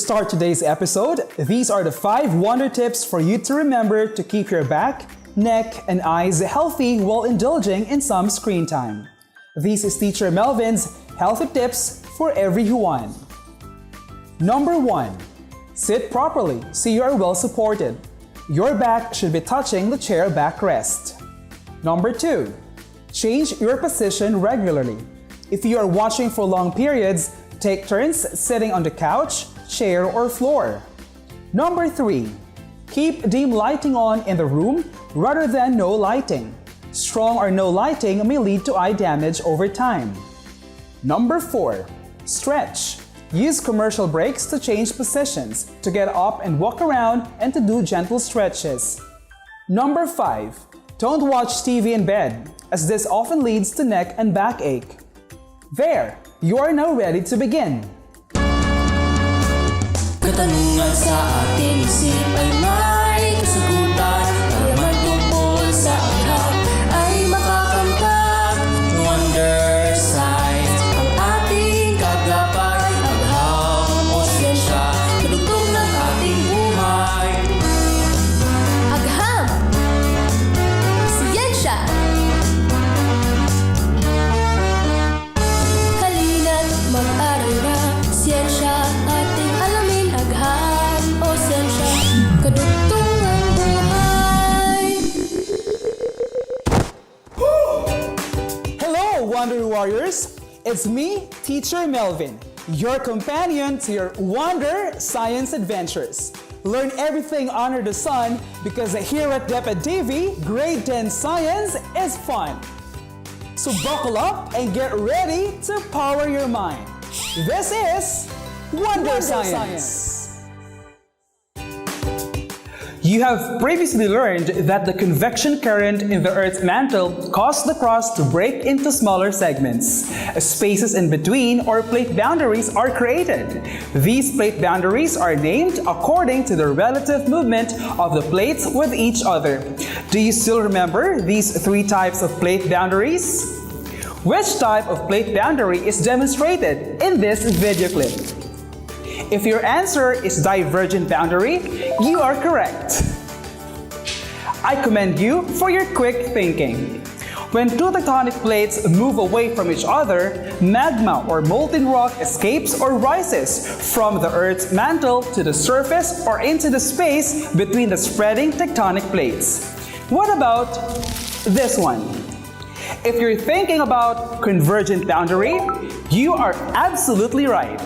start today's episode, these are the 5 wonder tips for you to remember to keep your back, neck, and eyes healthy while indulging in some screen time. This is Teacher Melvin's healthy tips for everyone. Number 1. Sit properly so you are well supported. Your back should be touching the chair backrest. Number 2. Change your position regularly. If you are watching for long periods, take turns sitting on the couch, chair, or floor. Number 3. Keep dim lighting on in the room rather than no lighting. Strong or no lighting may lead to eye damage over time. Number 4. Stretch. Use commercial breaks to change positions, to get up and walk around, and to do gentle stretches. Number 5. Don't watch TV in bed, as this often leads to neck and backache. There! You are now ready to begin. Katanungan sa ating isip ay may kasagutan. Para magtungkol sa agham ay makakamtan. Wonder science ang ating kagapay. Agham o siyensya, kadugtong ng ating buhay. Agham! Siyensya! Mag-aral na, siyensya, ating alamin, agham o siyensya, kadugtong ng buhay. Hello, Wonder Warriors! It's me, Teacher Melvin, your companion to your Wonder Science adventures. Learn everything under the sun because here at DepEd TV, Grade 10 Science is fun. So buckle up and get ready to power your mind. This is Wonder Science. You have previously learned that the convection current in the Earth's mantle caused the crust to break into smaller segments. Spaces in between, or plate boundaries, are created. These plate boundaries are named according to the relative movement of the plates with each other. Do you still remember these 3 types of plate boundaries? Which type of plate boundary is demonstrated in this video clip? If your answer is divergent boundary, you are correct. I commend you for your quick thinking. When 2 tectonic plates move away from each other, magma or molten rock escapes or rises from the Earth's mantle to the surface or into the space between the spreading tectonic plates. What about this one? If you're thinking about convergent boundary, you are absolutely right.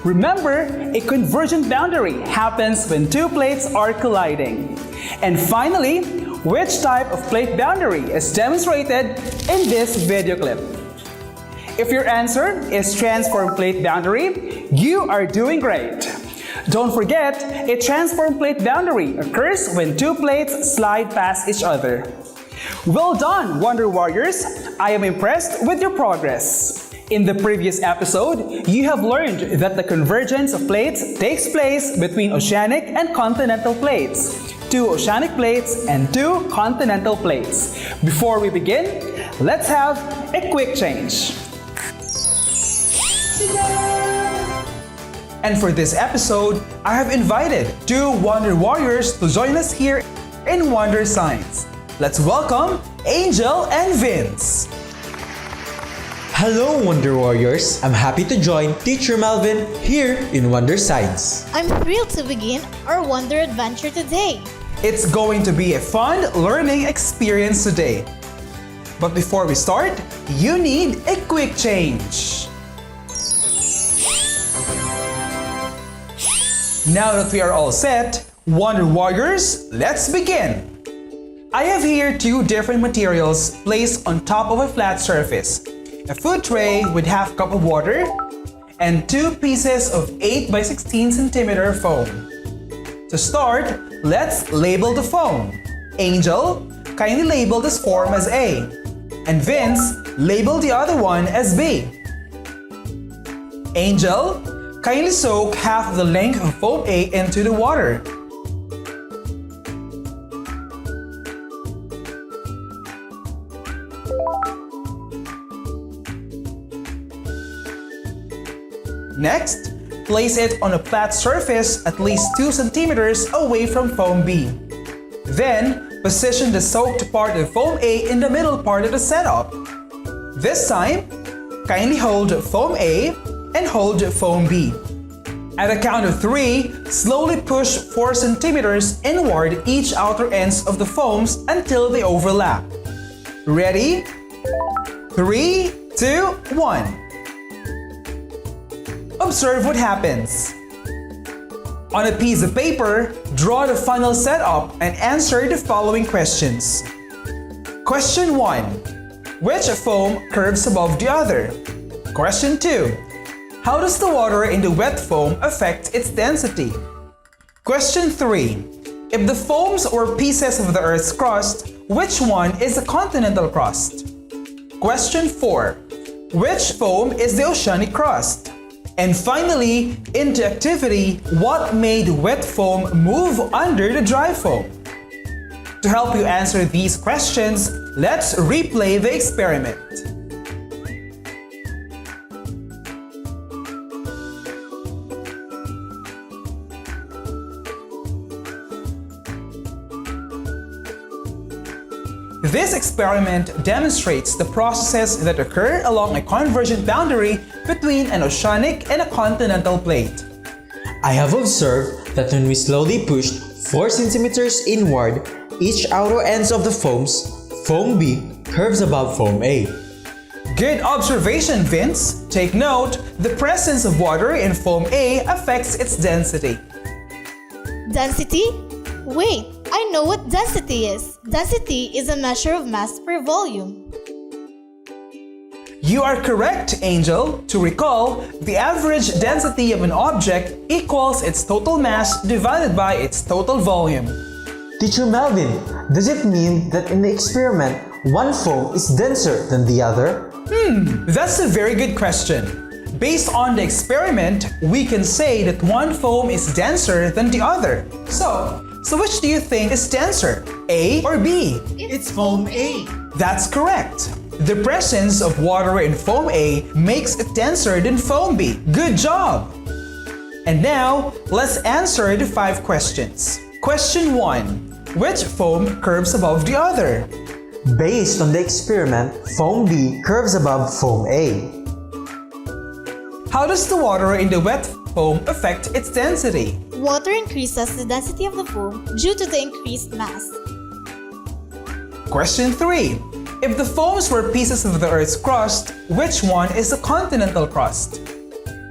Remember, a convergent boundary happens when 2 plates are colliding. And finally, which type of plate boundary is demonstrated in this video clip? If your answer is transform plate boundary, you are doing great. Don't forget, a transform plate boundary occurs when 2 plates slide past each other. Well done, Wonder Warriors! I am impressed with your progress. In the previous episode, you have learned that the convergence of plates takes place between oceanic and continental plates, 2 oceanic plates and 2 continental plates. Before we begin, let's have a quick change. And for this episode, I have invited 2 Wonder Warriors to join us here in Wonder Science. Let's welcome Angel and Vince. Hello, Wonder Warriors! I'm happy to join Teacher Melvin here in Wonder Science. I'm thrilled to begin our Wonder Adventure today. It's going to be a fun learning experience today. But before we start, you need a quick change. Now that we are all set, Wonder Warriors, let's begin! I have here 2 different materials placed on top of a flat surface. A food tray with half cup of water, and 2 pieces of 8 by 16 centimeter foam. To start, let's label the foam. Angel, kindly label this form as A, and Vince, label the other one as B. Angel, kindly soak half of the length of foam A into the water. Next, place it on a flat surface at least 2 centimeters away from foam B. Then, position the soaked part of foam A in the middle part of the setup. This time, kindly hold foam A and hold foam B. At a count of 3, slowly push 4 centimeters inward each outer ends of the foams until they overlap. Ready? 3, 2, 1. Observe what happens. On a piece of paper, draw the final setup and answer the following questions. Question 1. Which foam curves above the other? Question 2. How does the water in the wet foam affect its density? Question 3. If the foams were pieces of the Earth's crust, which one is the continental crust? Question 4. Which foam is the oceanic crust? And finally, in the activity, what made wet foam move under the dry foam? To help you answer these questions, let's replay the experiment. This experiment demonstrates the processes that occur along a convergent boundary between an oceanic and a continental plate. I have observed that when we slowly pushed 4 centimeters inward each outer ends of the foams, foam B curves above foam A. Good observation, Vince. Take note, the presence of water in foam A affects its density. Density? Wait, I know what density is. Density is a measure of mass per volume. You are correct, Angel. To recall, the average density of an object equals its total mass divided by its total volume. Teacher Melvin, does it mean that in the experiment, one foam is denser than the other? That's a very good question. Based on the experiment, we can say that one foam is denser than the other. So which do you think is denser, A or B? It's foam A. That's correct. The presence of water in foam A makes it denser than foam B. Good job! And now, let's answer the 5 questions. Question 1. Which foam curves above the other? Based on the experiment, foam B curves above foam A. How does the water in the wet foam affect its density? Water increases the density of the foam due to the increased mass. Question 3. If the foams were pieces of the Earth's crust, which one is the continental crust?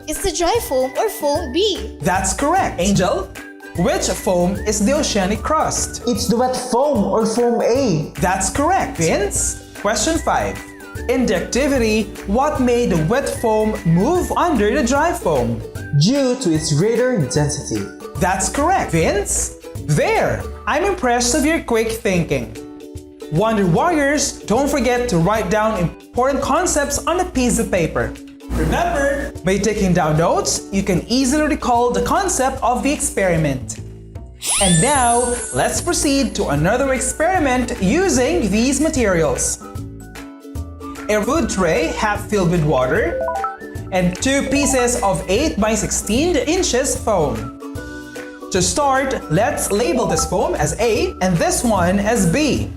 It's the dry foam or foam B. That's correct. Angel, which foam is the oceanic crust? It's the wet foam or foam A. That's correct. Vince, question 5. In the activity, what made the wet foam move under the dry foam? Due to its greater density. That's correct. Vince, there! I'm impressed of your quick thinking. Wonder Warriors, don't forget to write down important concepts on a piece of paper. Remember, by taking down notes, you can easily recall the concept of the experiment. And now, let's proceed to another experiment using these materials. A food tray half filled with water and 2 pieces of 8 by 16 inches foam. To start, let's label this foam as A and this one as B.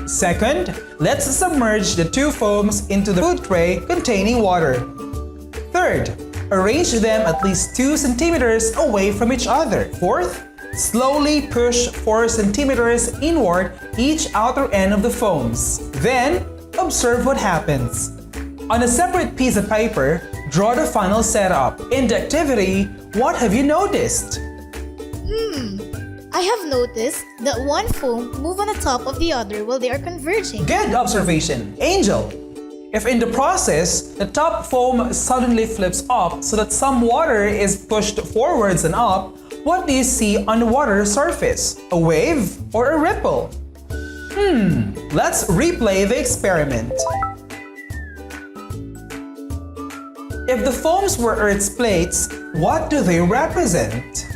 Second, let's submerge the 2 foams into the food tray containing water. Third, arrange them at least 2 centimeters away from each other. Fourth, slowly push 4 centimeters inward each outer end of the foams. Then, observe what happens. On a separate piece of paper, draw the final setup. In the activity, what have you noticed? I have noticed that one foam moves on the top of the other while they are converging. Good observation. Angel, if in the process, the top foam suddenly flips up so that some water is pushed forwards and up, what do you see on the water surface? A wave or a ripple? Let's replay the experiment. If the foams were Earth's plates, what do they represent?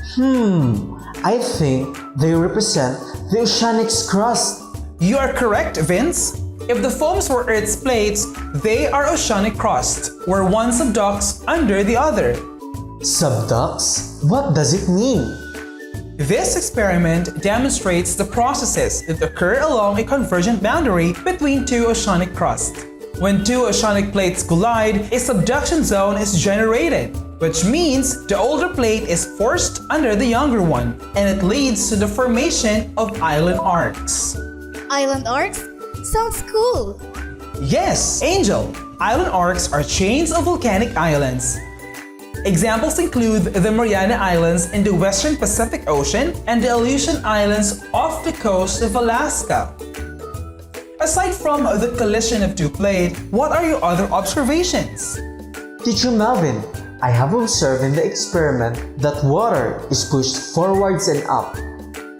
I think they represent the oceanic's crust. You are correct, Vince. If the foams were Earth's plates, they are oceanic crust, where one subducts under the other. Subducts? What does it mean? This experiment demonstrates the processes that occur along a convergent boundary between two oceanic crusts. When two oceanic plates collide, a subduction zone is generated, which means the older plate is forced under the younger one, and it leads to the formation of island arcs. Island arcs? Sounds cool! Yes, Angel! Island arcs are chains of volcanic islands. Examples include the Mariana Islands in the Western Pacific Ocean and the Aleutian Islands off the coast of Alaska. Aside from the collision of two plates, what are your other observations? Teacher Melvin, I have observed in the experiment that water is pushed forwards and up.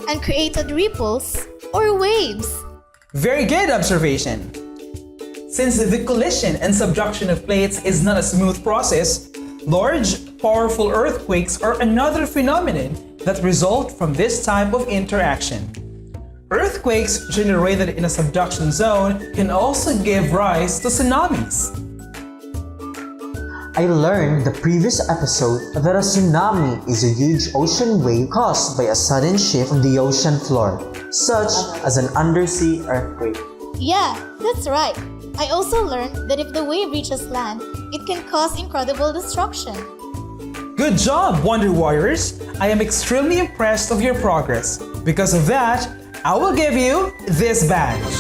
And created ripples or waves. Very good observation! Since the collision and subduction of plates is not a smooth process, large, powerful earthquakes are another phenomenon that result from this type of interaction. Earthquakes generated in a subduction zone can also give rise to tsunamis. I learned the previous episode that a tsunami is a huge ocean wave caused by a sudden shift on the ocean floor, such as an undersea earthquake. Yeah, that's right. I also learned that if the wave reaches land, it can cause incredible destruction. Good job, Wonder Warriors! I am extremely impressed of your progress. Because of that, I will give you this badge.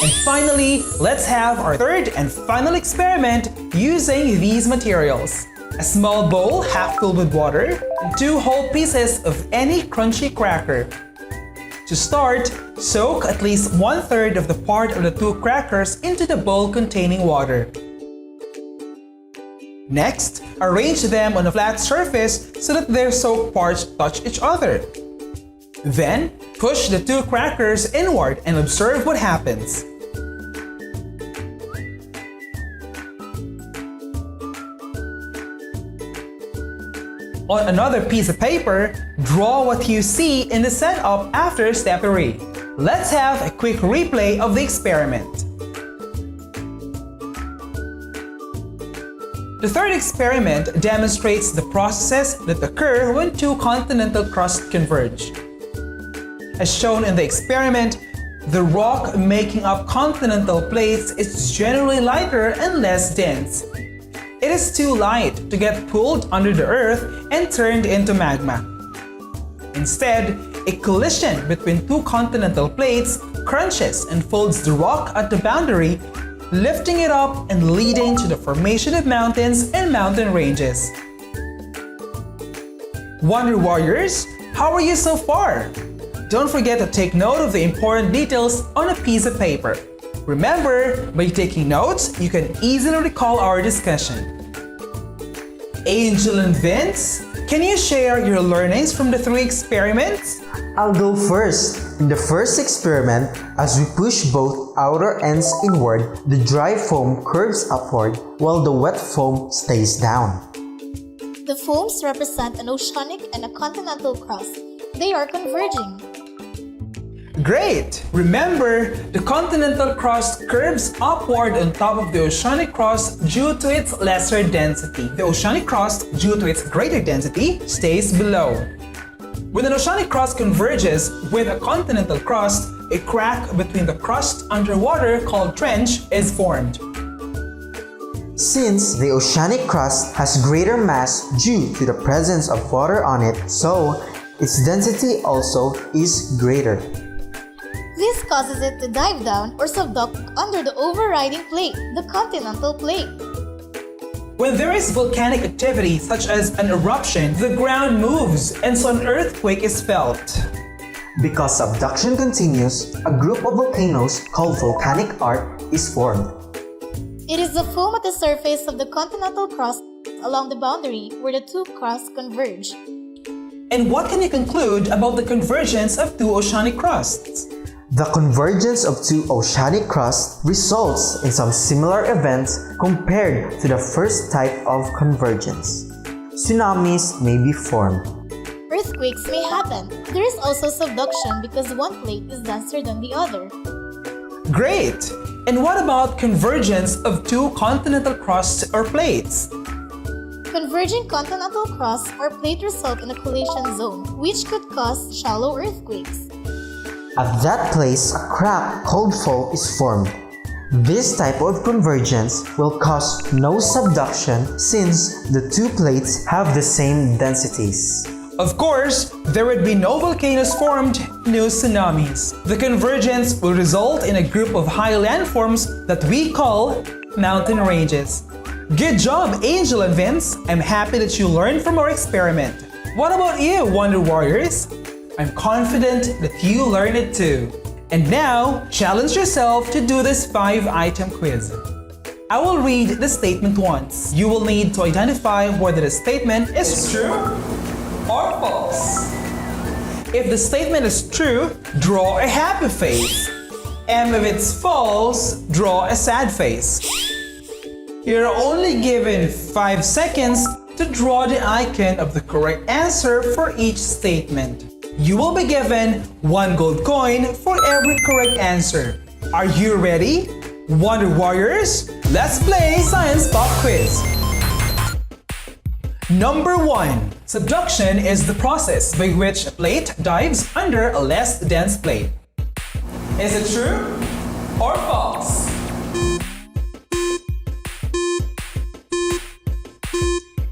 And finally, let's have our third and final experiment using these materials. A small bowl half filled with water, and two whole pieces of any crunchy cracker. To start, soak at least 1/3 of the part of the two crackers into the bowl containing water. Next, arrange them on a flat surface so that their soaked parts touch each other. Then, push the two crackers inward and observe what happens. On another piece of paper, draw what you see in the setup after step 3. Let's have a quick replay of the experiment. The third experiment demonstrates the processes that occur when two continental crusts converge. As shown in the experiment, the rock making up continental plates is generally lighter and less dense. It is too light to get pulled under the earth and turned into magma. Instead, a collision between two continental plates crunches and folds the rock at the boundary, lifting it up and leading to the formation of mountains and mountain ranges. Wonder Warriors, how are you so far? Don't forget to take note of the important details on a piece of paper. Remember, by taking notes, you can easily recall our discussion. Angel and Vince, can you share your learnings from the 3 experiments? I'll go first. In the first experiment, as we push both outer ends inward, the dry foam curves upward while the wet foam stays down. The foams represent an oceanic and a continental crust. They are converging. Great! Remember, the continental crust curves upward on top of the oceanic crust due to its lesser density. The oceanic crust, due to its greater density, stays below. When an oceanic crust converges with a continental crust, a crack between the crust underwater called trench is formed. Since the oceanic crust has greater mass due to the presence of water on it, so its density also is greater. This causes it to dive down or subduct under the overriding plate, the continental plate. When there is volcanic activity such as an eruption, the ground moves and so an earthquake is felt. Because subduction continues, a group of volcanoes called volcanic arc is formed. It is the foam at the surface of the continental crust along the boundary where the two crusts converge. And what can you conclude about the convergence of two oceanic crusts? The convergence of two oceanic crusts results in some similar events compared to the first type of convergence. Tsunamis may be formed. Earthquakes may happen. There is also subduction because one plate is denser than the other. Great! And what about convergence of two continental crusts or plates? Converging continental crust or plate result in a collision zone, which could cause shallow earthquakes. At that place, a crack called fault is formed. This type of convergence will cause no subduction since the two plates have the same densities. Of course, there would be no volcanoes formed, no tsunamis. The convergence will result in a group of high landforms that we call mountain ranges. Good job, Angel and Vince! I'm happy that you learned from our experiment. What about you, Wonder Warriors? I'm confident that you learned it too. And now, challenge yourself to do this 5-item quiz. I will read the statement once. You will need to identify whether the statement is true or false. If the statement is true, draw a happy face. And if it's false, draw a sad face. You're only given 5 seconds to draw the icon of the correct answer for each statement. You will be given 1 gold coin for every correct answer. Are you ready? Wonder Warriors, let's play Science Pop Quiz. Number 1. Subduction is the process by which a plate dives under a less dense plate. Is it true or false?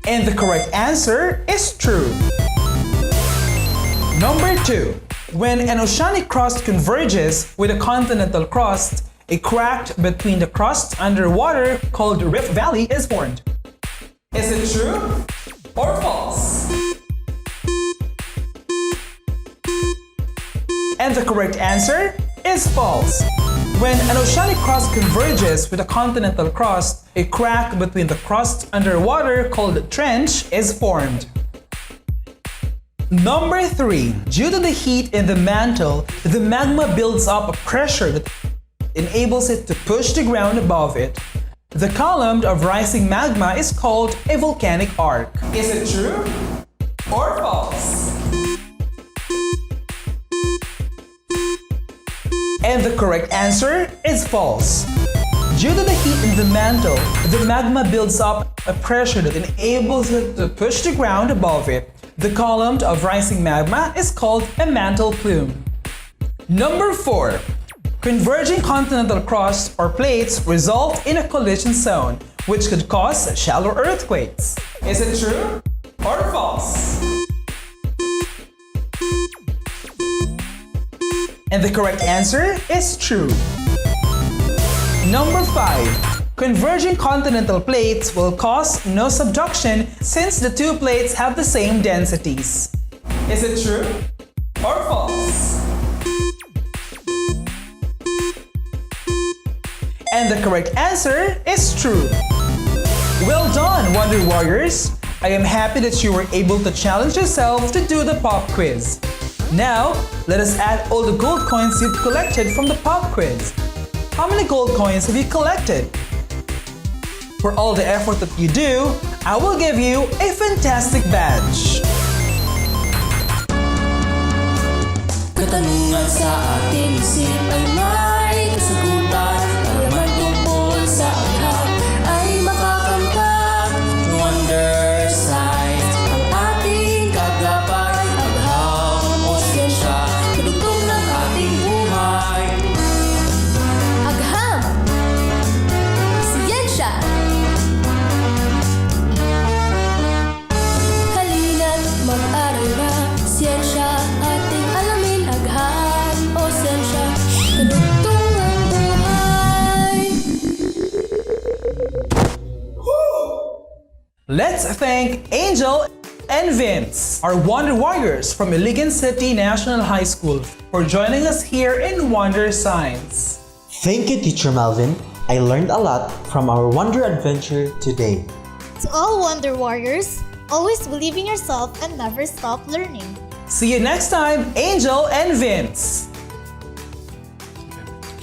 And the correct answer is true. Number 2. When an oceanic crust converges with a continental crust, a crack between the crusts underwater called Rift Valley is formed. Is it true or false? And the correct answer is false. When an oceanic crust converges with a continental crust, a crack between the crusts underwater called a trench is formed. Number 3. Due to the heat in the mantle, the magma builds up a pressure that enables it to push the ground above it. The column of rising magma is called a volcanic arc. Is it true or false? And the correct answer is false. Due to the heat in the mantle, the magma builds up a pressure that enables it to push the ground above it. The column of rising magma is called a mantle plume. Number 4. Converging continental crusts or plates result in a collision zone, which could cause shallow earthquakes. Is it true or false? And the correct answer is true. Number 5. Converging continental plates will cause no subduction since the two plates have the same densities. Is it true or false? And the correct answer is true. Well done, Wonder Warriors! I am happy that you were able to challenge yourself to do the pop quiz. Now, let us add all the gold coins you've collected from the pop quiz. How many gold coins have you collected? For all the effort that you do, I will give you a fantastic badge. Katanungan sa ating isip ay may kasagutan. Para magtungkol sa agham ay makakamtan. Wonder science ang ating kagapay. Agham o siyensya, kadugtong ng ating buhay. Agham! Siyensya! Halina't mag-aral na siyensya ating alamin. Agham o siyensya, kadugtong ng buhay. Let's thank Angel and Vince, our Wonder Warriors from Iligan City National High School, for joining us here in Wonder Science. Thank you, Teacher Melvin. I learned a lot from our Wonder Adventure today. To all Wonder Warriors, always believe in yourself and never stop learning. See you next time, Angel and Vince!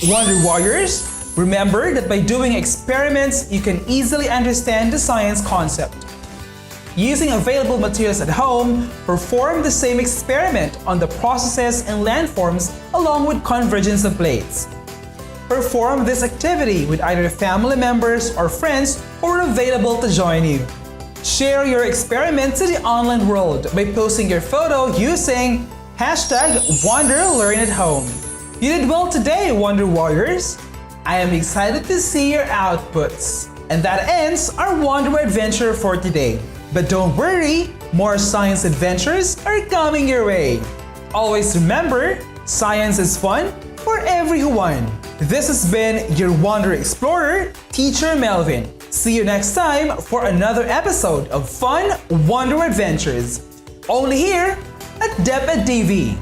Wonder Warriors, remember that by doing experiments, you can easily understand the science concept. Using available materials at home, perform the same experiment on the processes and landforms along with convergence of plates. Perform this activity with either family members or friends who are available to join you. Share your experiment to the online world by posting your photo using #WonderLearnAtHome. You did well today, Wonder Warriors! I am excited to see your outputs. And that ends our Wonder Adventure for today. But don't worry, more science adventures are coming your way. Always remember, science is fun for everyone. This has been your Wonder Explorer, Teacher Melvin. See you next time for another episode of Fun Wonder Adventures. Only here at DepEd TV.